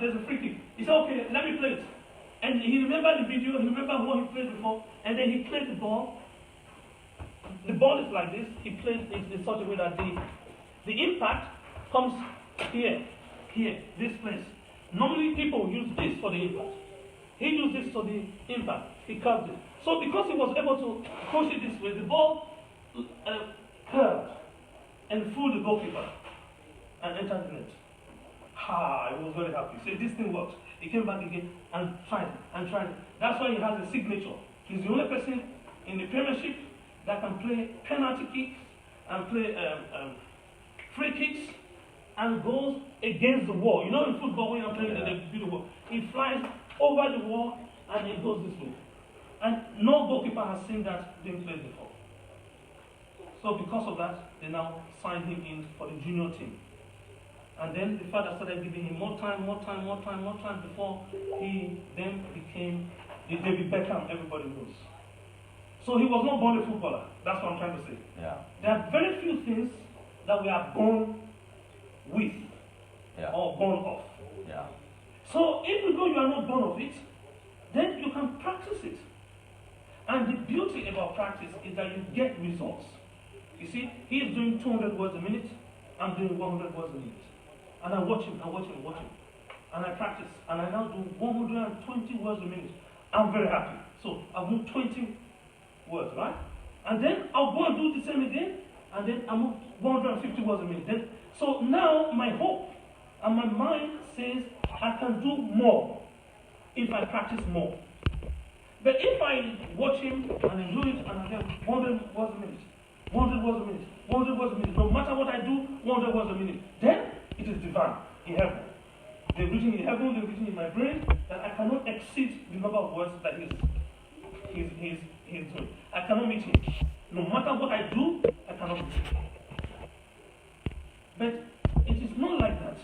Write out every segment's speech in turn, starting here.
there's a free kick. He said, okay, let me play it. And he remembered the video, he remembered what he played before, and then he played the ball. The ball is like this. He plays it in such a way that the impact comes here, this place. Normally people use this for the impact. He used this for the impact. He curved it. So because he was able to push it this way, the ball curved and fooled the goalkeeper and entered the net. I was very happy. So this thing works. He came back again and tried it. That's why he has a signature. He's the only person in the Premiership that can play penalty kicks and play free kicks and goes against the wall. You know in football when you're playing the wall, he flies over the wall and it goes this way. And no goalkeeper has seen that being played before. So because of that, they now signed him in for the junior team. And then the father started giving him more time before he then became the David Beckham everybody knows. So he was not born a footballer. That's what I'm trying to say. Yeah. There are very few things that we are born with or born of. Yeah. So even though you are not born of it, then you can practice it. And the beauty about practice is that you get results. You see, he is doing 200 words a minute, I'm doing 100 words a minute. And I watch him. And I practice. And I now do 120 words a minute. I'm very happy. So I've moved 20 words, right? And then I'll go and do the same again, and then I move 150 words a minute. Then, so now my hope and my mind says I can do more if I practice more. But if I watch him and I do it and I get 100 words a minute, 100 words a minute, 100 words a minute, no matter what I do, 100 words a minute, then it is divine in heaven. They've written in heaven, they've written in my brain that I cannot exceed the number of words that he's doing. I cannot meet him. No matter what I do, I cannot meet him. But it is not like that.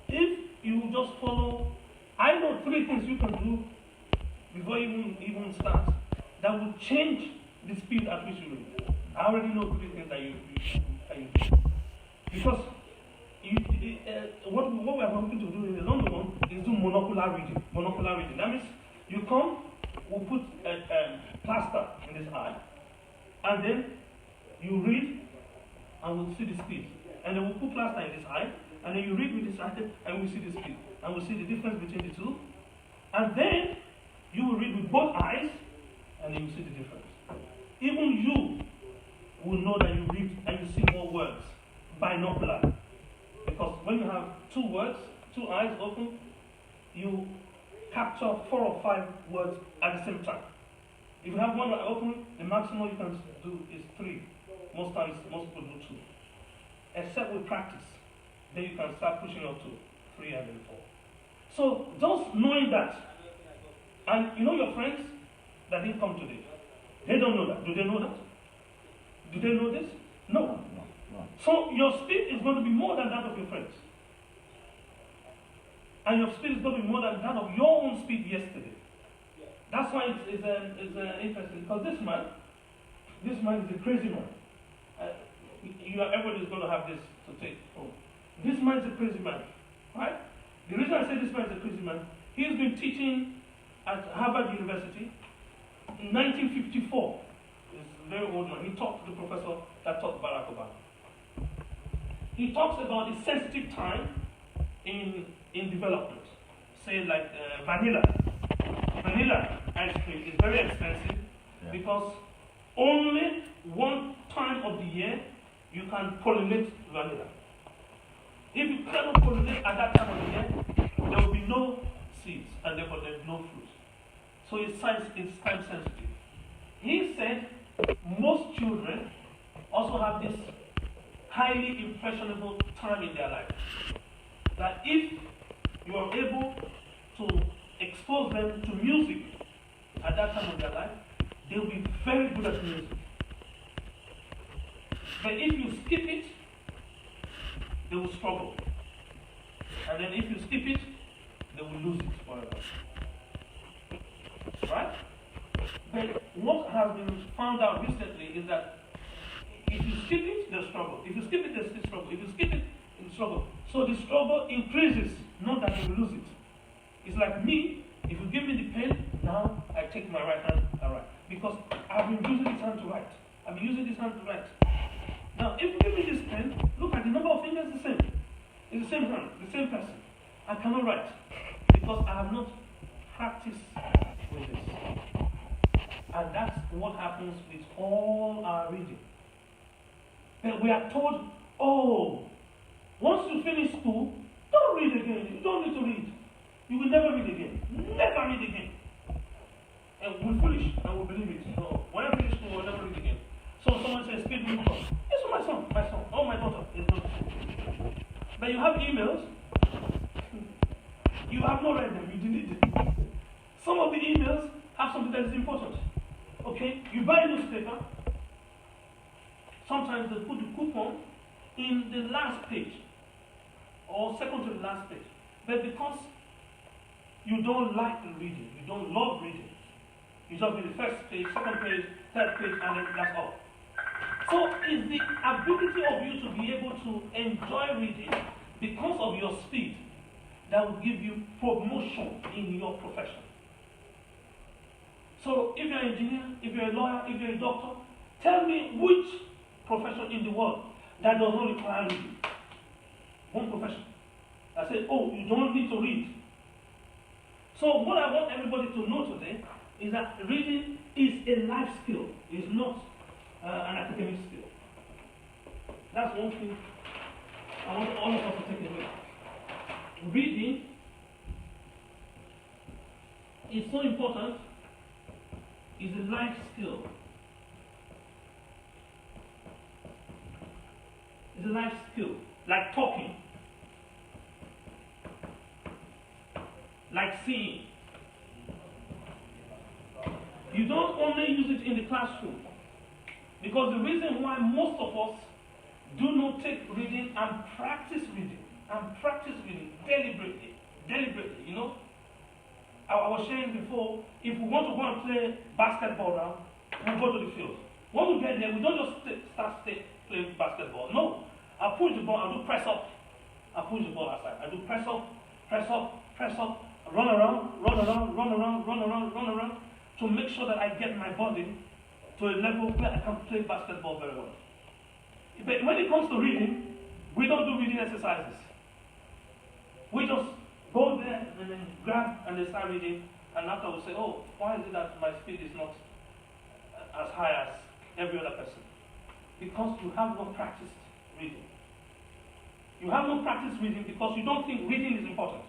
If you just follow, I know 3 things you can do before you even start that will change the speed at which you read. I already know 3 things that you do. Because what we are hoping to do in the London one is do monocular reading. Monocular reading. That means you come, we'll put a plaster in this eye, and then you read, and we'll see the speed. And then we'll put plaster in this eye, and then you read with this eye, and we'll see the speed. And we'll see the difference between the two. And then you will read with both eyes, and then you see the difference. Even you will know that you read and you see more words binocular. Because when you have 2 words, 2 eyes open, you capture 4 or 5 words at the same time. If you have 1 eye open, the maximum you can do is 3. Most times, most people do 2. Except with practice. Then you can start pushing up to 3 and then 4. So just knowing that, and you know your friends that didn't come today, they don't know that. Do they know that? Do they know this? No. So your speed is going to be more than that of your friends. And your speed is going to be more than that of your own speed yesterday. That's why it's interesting, because this man is a crazy man. Everybody is going to have this to take home. This man is a crazy man, right? The reason I say this man is a crazy man, he's been teaching at Harvard University in 1954. He's a very old man. He talked to the professor that taught Barack Obama. He talks about the sensitive time in development. Say like vanilla. Vanilla ice cream is very expensive because only one time of the year you can pollinate vanilla. If you cannot pollinate at that time of the year, there will be no seeds and therefore there is no fruit. So it's time sensitive. He said most children also have this highly impressionable time in their life. That if you are able to expose them to music at that time of their life, they will be very good at music. But if you skip it, they will struggle. And then if you skip it, they will lose it forever. Right? But what has been found out recently is that if you skip it, they'll struggle. If you skip it, they'll still struggle. If you skip it, The struggle. So the struggle increases, not that you lose it. It's like me, if you give me the pen, now I take my right hand and write. Because I've been using this hand to write. I've been using this hand to write. Now, if you give me this pen, look at the number of fingers, the same. It's the same hand, the same person. I cannot write because I have not practiced with this. And that's what happens with all our reading. That we are told, oh, once you finish school, don't read again. You don't need to read. You will never read again. Never read again. And we finish and we believe it. So when I finish school, I'll never read again. So someone says, speed read book. Yes, my son, oh my daughter is not. But you have emails. You have not read them, you delete them. Some of the emails have something that is important. Okay? You buy a newspaper. Sometimes they put the coupon in the last page or second to the last page. But because you don't like reading, you don't love reading, you just read the first page, second page, third page, and then that's all. So it's the ability of you to be able to enjoy reading because of your speed that will give you promotion in your profession. So if you're an engineer, if you're a lawyer, if you're a doctor, tell me which profession in the world that does not require reading. One profession. I say, oh, you don't need to read. So what I want everybody to know today is that reading is a life skill. It's not an academic skill. That's one thing I want all of us to take away. Reading is so important. It's a life skill. It's a life skill. Like talking. Like seeing. You don't only use it in the classroom. Because the reason why most of us do not take reading and practice reading deliberately, you know. I was saying before, if we want to go and play basketball now, we go to the field. When we get there, we don't just start playing basketball. No. I push the ball, I do press up. I push the ball outside. I do press up, run around, to make sure that I get my body to a level where I can play basketball very well. But when it comes to reading, we don't do reading exercises. We just go there and then grab and then start reading, and after we say, oh, why is it that my speed is not as high as every other person? Because you have not practiced reading. You have not practiced reading because you don't think reading is important.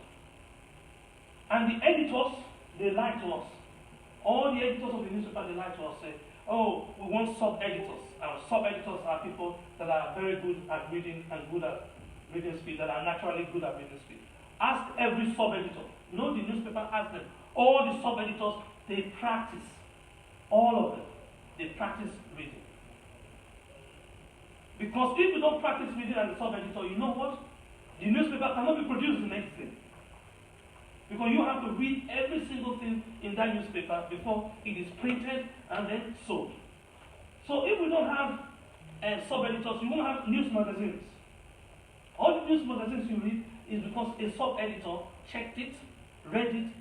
And the editors, they lie to us. All the editors of the newspaper, they lie to us, say, oh, we want sub-editors. And sub-editors are people that are very good at reading and good at reading speed, that are naturally good at reading speed. Ask every sub-editor. You know, the newspaper asks them. All the sub-editors, they practice. All of them. They practice reading. Because if you don't practice reading as a sub-editor, you know what? The newspaper cannot be produced the next day. Because you have to read every single thing in that newspaper before it is printed and then sold. So if we don't have sub-editors, you won't have news magazines. All the news magazines you read is because a sub-editor checked it, read it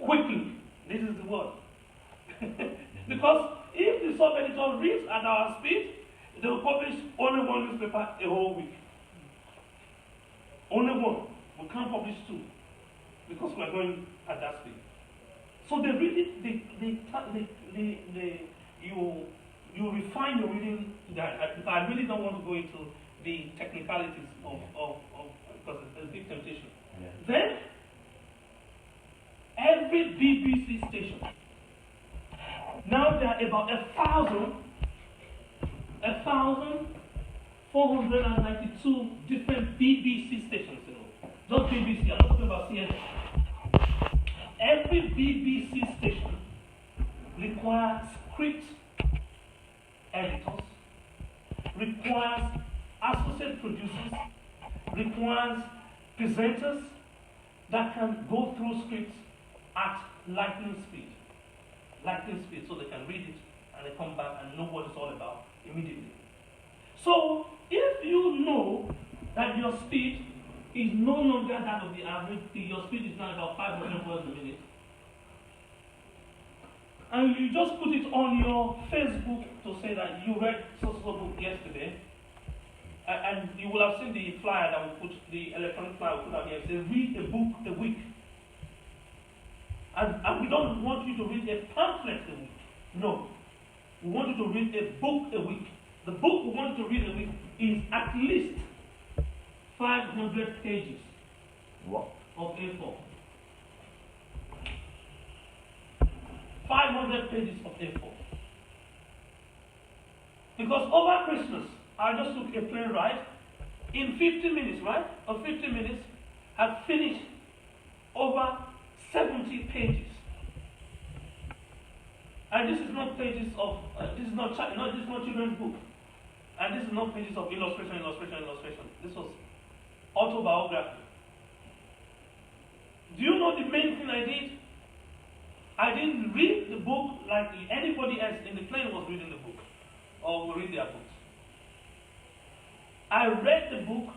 quickly. This is the word. Because if the sub-editor reads at our speed, they will publish only one newspaper a whole week. Only one. We can't publish two because we are going at that speed. So they read it, you refine your reading. I really don't want to go into the technicalities of because it's a big temptation. Yeah. Then every BBC station. Now there are about 1,492 different BBC stations. You know, just BBC. I'm not talking about CNN. Every BBC station requires script editors, requires associate producers, requires presenters that can go through scripts at lightning speed, so they can read it and they come back and know what it's all about immediately. So if you know that your speed is no longer that of the average. Your speed is now about 500 words a minute. And you just put it on your Facebook to say that you read so book yesterday, and you will have seen the flyer that we put, the electronic flyer we put out here. It says read a book a week. And we don't want you to read a pamphlet a week. No. We want you to read a book a week. The book we want you to read a week is at least 500 pages of A4. 500 pages of A4. Because over Christmas, I just took a plane ride. In 50 minutes, right? Or 50 minutes, I've finished over 70 pages. And this is not pages of, this is not children's book. And this is not pages of illustration. This was autobiography. Do you know the main thing I did? I didn't read the book like anybody else in the plane was reading the book, or will read their books. I read the book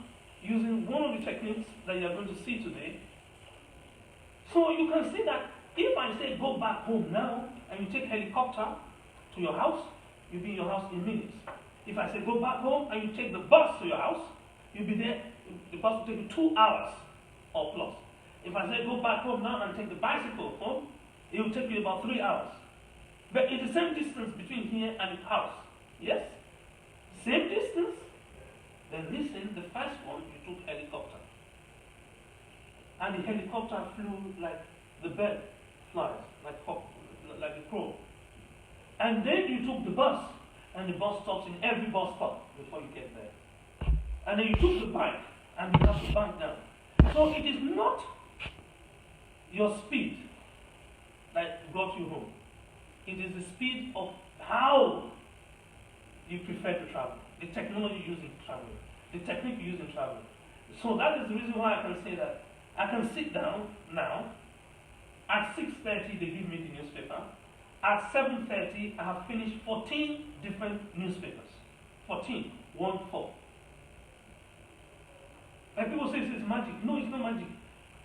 using one of the techniques that you are going to see today. So you can see that if I say go back home now, and you take helicopter to your house, you'll be in your house in minutes. If I say go back home and you take the bus to your house, you'll be there, the bus will take you 2 hours or plus. If I say go back home now and take the bicycle home, it will take you about 3 hours. But it's the same distance between here and the house. Yes? Same distance. Then listen, the first one you took helicopter. And the helicopter flew like the bird flies, like a crow. And then you took the bus, and the bus stops in every bus stop before you get there. And then you took the bike, and you have to bank down. So it is not your speed that brought you home. It is the speed of how you prefer to travel, the technology used in traveling, the technique used in traveling. So that is the reason why I can say that I can sit down now. At 6:30 they give me the newspaper. At 7:30 I have finished 14 different newspapers. 14, 1-4. And people say it's magic. No, it's not magic.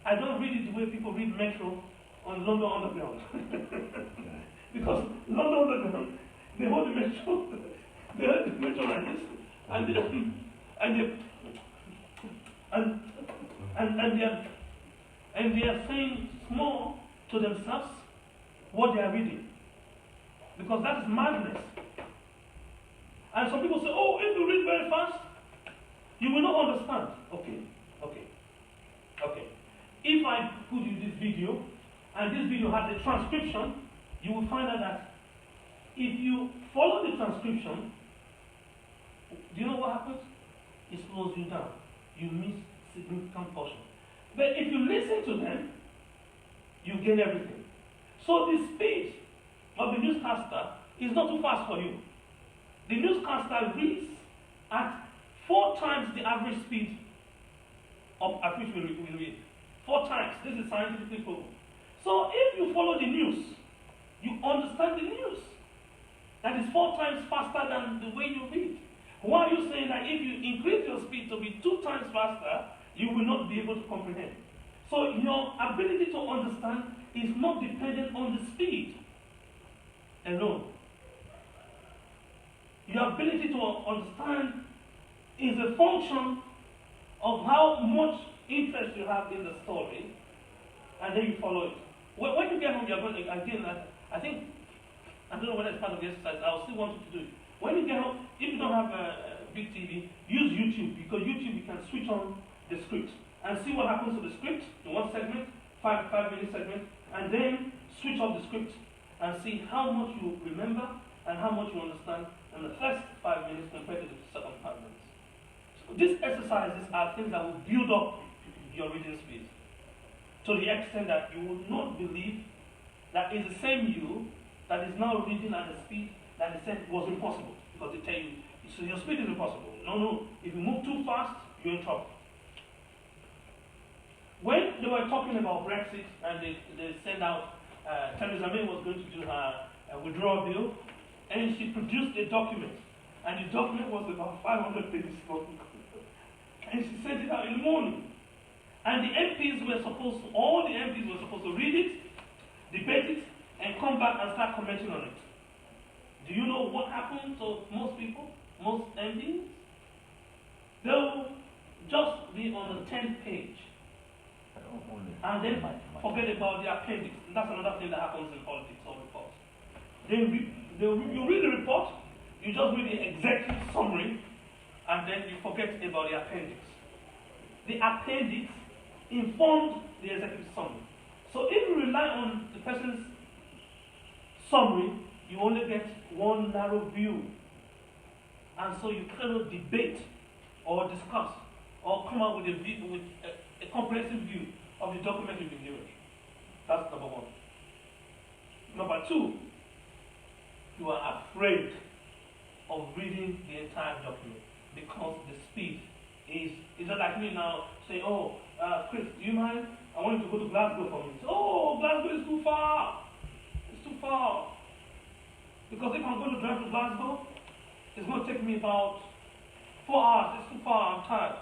I don't read it the way people read Metro on London Underground. Because London Underground, they hold the Metro, they hold the Metro like this, and they are saying small to themselves what they are reading. Because that is madness. And some people say, oh, if you read very fast, you will not understand. Okay. If I put you this video, and this video has a transcription, you will find out that if you follow the transcription, do you know what happens? It slows you down. You miss significant portion. But if you listen to them, you gain everything. So the speed of the newscaster is not too fast for you. The newscaster reads at 4 times the average speed at which we read. 4 times. This is scientifically proven. So if you follow the news, you understand the news. That is 4 times faster than the way you read. Why are you saying that if you increase your speed to be 2 times faster, you will not be able to comprehend? So your ability to understand is not dependent on the speed alone. Your ability to understand is a function of how much interest you have in the story, and then you follow it. When you get home, you're going to, again, I think, I don't know whether it's part of the exercise, I'll still want you to do it. When you get home, if you don't have a big TV, use YouTube, because YouTube you can switch on the script and see what happens to the script in one segment, 5-minute segment, and then switch off the script and see how much you remember and how much you understand in the first 5 minutes compared to the second 5 minutes. So these exercises are things that will build up your reading speed to the extent that you would not believe that it's the same you that is now reading at the speed that they said was impossible, because they tell you, so your speed is impossible. No, if you move too fast, you're in trouble. When they were talking about Brexit and they sent out, Theresa May was going to do her withdrawal bill, and she produced a document, and the document was about 500 pages long. and she sent it out in the morning. And the MPs were supposed to, all the MPs were supposed to read it, debate it, and come back and start commenting on it. Do you know what happened to most people, most MPs? They'll just be on the 10th page. And then forget about the appendix. That's another thing that happens in politics or reports. You read the report, you just read the executive summary, and then you forget about the appendix. The appendix informed the executive summary. So if you rely on the person's summary, you only get one narrow view. And so you cannot debate or discuss or come out with a comprehensive view of the document you've been given. That's number one. Number two, you are afraid of reading the entire document because the speed is just like me now saying, oh, Chris, do you mind? I want you to go to Glasgow for me. Say, oh, Glasgow is too far. It's too far. Because if I'm going to drive to Glasgow, it's going to take me about 4 hours. It's too far. I'm tired.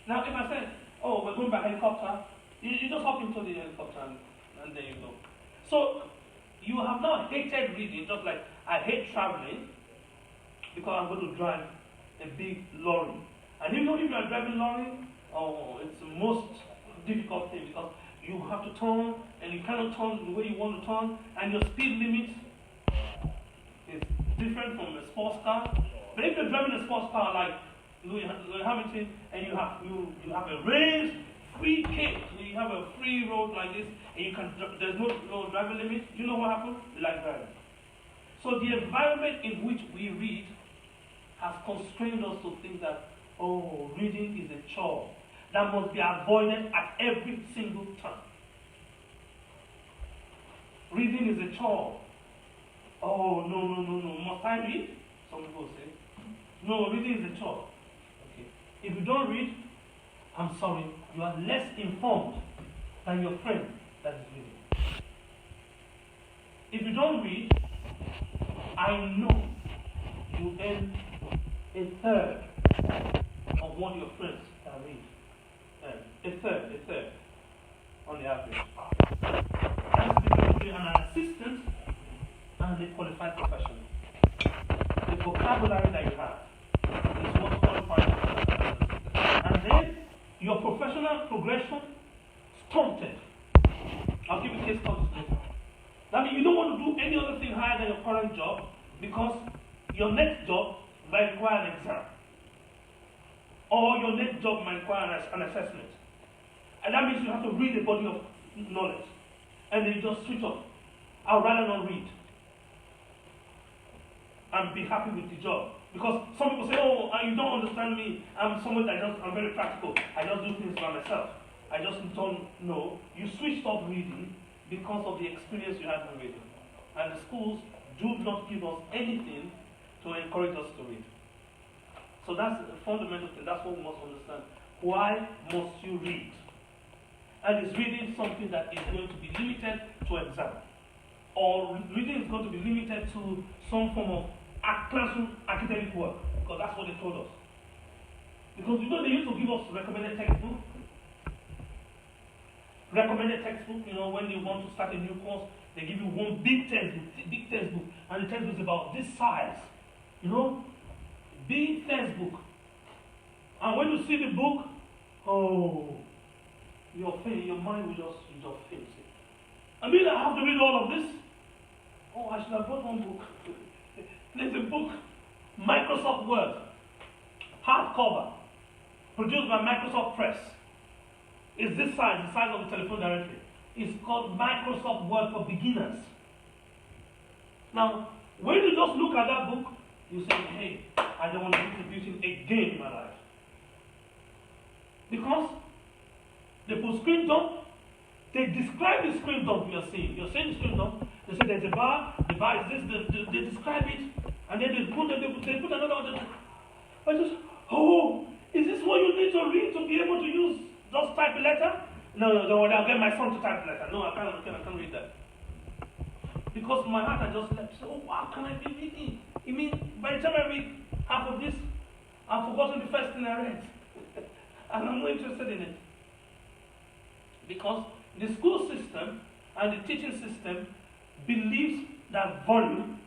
Now, if I say, oh, we're going by helicopter, you just hop into the helicopter and there you go. So, you have now hated reading, just like I hate traveling because I'm going to drive a big lorry. And if you are driving lorry, oh, it's the most difficult thing because you have to turn and you cannot turn the way you want to turn, and your speed limit is different from a sports car. But if you're driving a sports car like Louis Hamilton and you have a raised free cape, you have a free road like this, and you can there's no driving limit, you know what happens? You like driving. So the environment in which we read has constrained us to think that, oh, reading is a chore that must be avoided at every single turn. Reading is a chore. Oh, no. Must I read? Some people say. No, reading is a chore. Okay. If you don't read, I'm sorry, you are less informed than your friend that is reading. If you don't read, I know you earn a third of what your friends can read. A third on the average. That's between an assistant and a qualified professional. The vocabulary that you have is what qualifies you. And then your professional progression stunted. I'll give you case studies later. That means you don't want to do any other thing higher than your current job because your next job might require an exam. Or your next job might require an assessment. And that means you have to read a body of knowledge. And then you just switch off. I'd rather not read. And be happy with the job. Because some people say, oh, you don't understand me. I'm someone I'm very practical. I just do things by myself. I just don't know. You switched off reading because of the experience you had in reading. And the schools do not give us anything to encourage us to read. So that's the fundamental thing. That's what we must understand. Why must you read? And is reading something that is going to be limited to exam? Or reading is going to be limited to some form of classroom academic work? Because that's what they told us. Because you know they used to give us recommended textbook. Recommended textbook, when you want to start a new course, they give you one big textbook, and the textbook is about this size. Big textbook. And when you see the book, oh, your mind will just fail. I mean, I have to read all of this. Oh, I should have bought one book. There's a book, Microsoft Word, hardcover, produced by Microsoft Press. It's this size, the size of the telephone directory. It's called Microsoft Word for Beginners. Now, when you just look at that book, you say, hey, I don't want to be producing again in my life. Because they put screen dump, they describe the screen dump you're seeing. You're seeing the screen dump, they say there's a bar, the bar is this, they describe it, and then they put another one. I just, oh, is this what you need to read to be able to use, just type a letter? No, don't worry, I'll get my son to type a letter. No, I can't read that. Because my heart had just left. So, how can I be reading? By the time I read half of this, I've forgotten the first thing I read. And I'm not interested in it. Because the school system and the teaching system believes that volume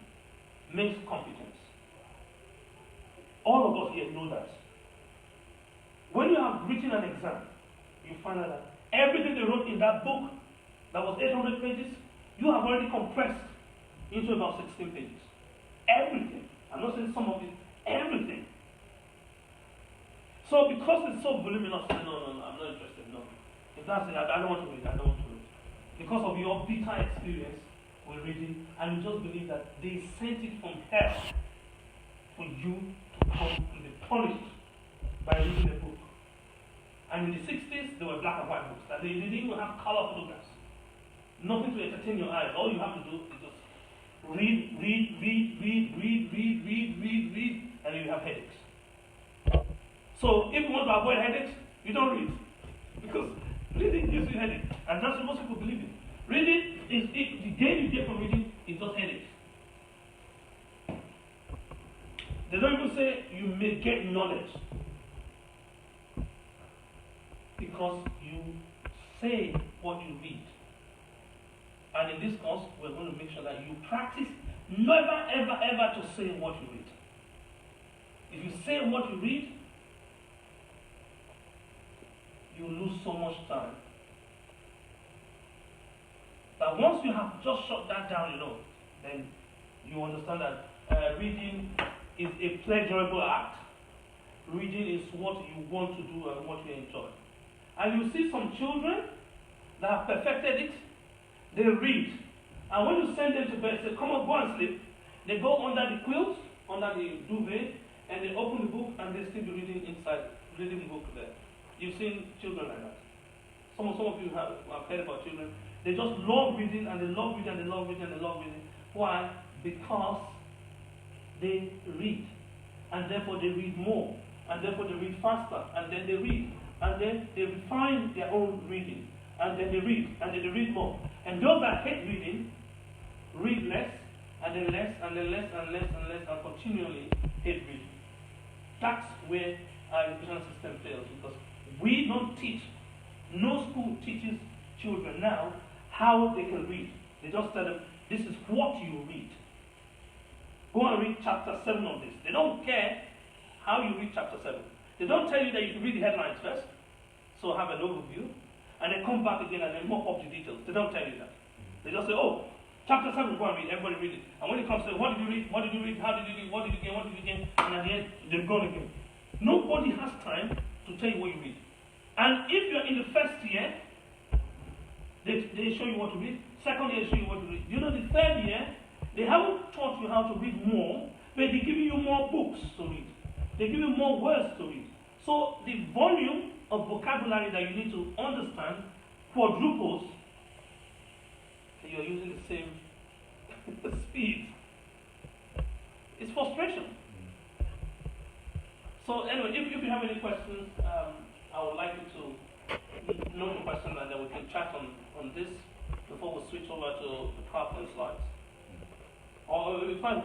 makes competence. All of us here know that. When you have written an exam, you find out that everything they wrote in that book that was 800 pages, you have already compressed into about 16 pages. Everything. I'm not saying some of it, everything. So because it's so voluminous, no, I'm not interested, no. If that's it, I don't want to read, I don't want to read. Because of your bitter experience with reading, and you just believe that they sent it from hell for you to come and be punished by reading a book. And in the 60s, there were black and white books. That they didn't even have color photographs. Nothing to entertain your eyes. All you have to do is just read, and then you have headaches. So if you want to avoid headaches, you don't read. Because reading gives you headache. And that's what most people believe in. Reading is the gain you get from reading is just headaches. They don't even say you may get knowledge. Because you say what you read. And in this course, we're going to make sure that you practice never, ever to say what you read. If you say what you read, you lose so much time. But once you have just shut that down, then you understand that reading is a pleasurable act. Reading is what you want to do and what you enjoy. And you see some children that have perfected it, they read. And when you send them to bed, say, come on, go and sleep, they go under the quilt, under the duvet, and they open the book and they still be reading inside, reading the book there. You've seen children like that. Some of you have heard about children. They just love reading and they love reading and they love reading and they love reading. Why? Because they read. And therefore they read more. And therefore they read faster. And then they read. And then they refine their own reading. And then they read. And then they read more. And those that hate reading, read less, and then less, and then less, and less, and less, and continually hate reading. That's where our education system fails. Because we don't teach, no school teaches children now how they can read. They just tell them, this is what you read. Go and read chapter 7 of this. They don't care how you read chapter 7. They don't tell you that you should read the headlines first, so have an overview, and then come back again and then mop up the details. They don't tell you that. They just say, oh, chapter 7, go and read, everybody read it. And when it comes to, what did you read, what did you read, how did you read, what did you get, what did you get, and at the end, they're gone again. Nobody has time to tell you what you read. And if you're in the first year, they show you what to read. Second year, they show you what to read. The third year, they haven't taught you how to read more, but they're giving you more books to read. They give you more words to read. So the volume of vocabulary that you need to understand quadruples, and you're using the same speed. It's frustration. So anyway, if you have any questions, I would like you to note the question and then we can chat on this before we switch over to the PowerPoint slides. Or if I